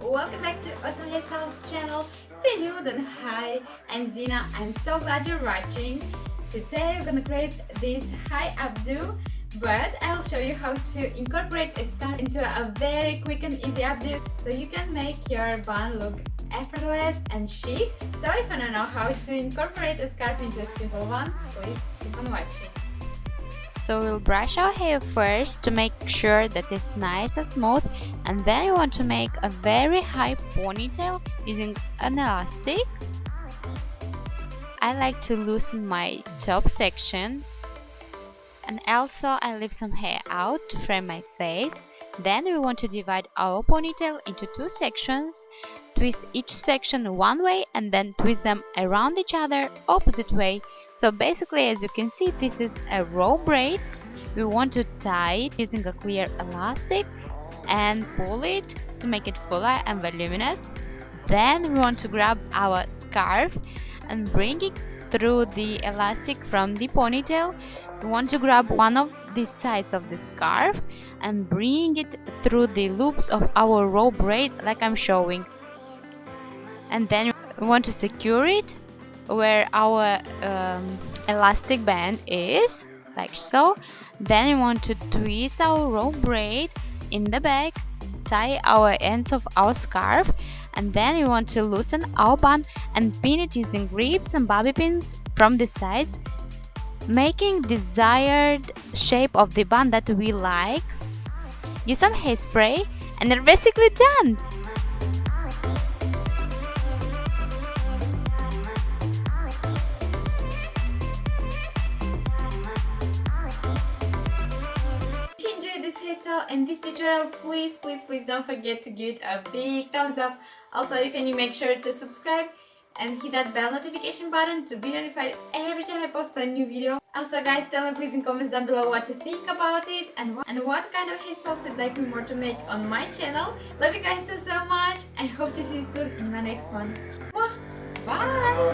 Welcome back to Awesome Hairstyles channel. If you're new, then hi, I'm Zina. I'm so glad you're watching. Today we're gonna create this high updo, but I'll show you how to incorporate a scarf into a very quick and easy updo so you can make your bun look effortless and chic. So if you wanna know how to incorporate a scarf into a simple one, please keep on watching. So we'll brush our hair first to make sure that it's nice and smooth, and then we want to make a very high ponytail using an elastic. I like to loosen my top section, and also I leave some hair out to frame my face. Then we want to divide our ponytail into two sections, twist each section one way and then twist them around each other opposite way. So basically, as you can see, this is a raw braid. We want to tie it using a clear elastic and pull it to make it fuller and voluminous. Then we want to grab our scarf and bring it through the elastic from the ponytail. We want to grab one of the sides of the scarf and bring it through the loops of our raw braid like I'm showing. And then we want to secure it where our elastic band is, like so. Then we want to twist our raw braid in the back, tie our ends of our scarf, and then we want to loosen our bun and pin it using ribs and bobby pins from the sides, making desired shape of the bun that we like. Use some hairspray and you're basically done! Hairstyle and this tutorial, please don't forget to give it a big thumbs up. Also, you can make sure to subscribe and hit that bell notification button to be notified every time I post a new video. Also guys, tell me please in comments down below what you think about it and what kind of hairstyles you'd like me more to make on my channel. Love you guys so much. I hope to see you soon in my next one. Bye!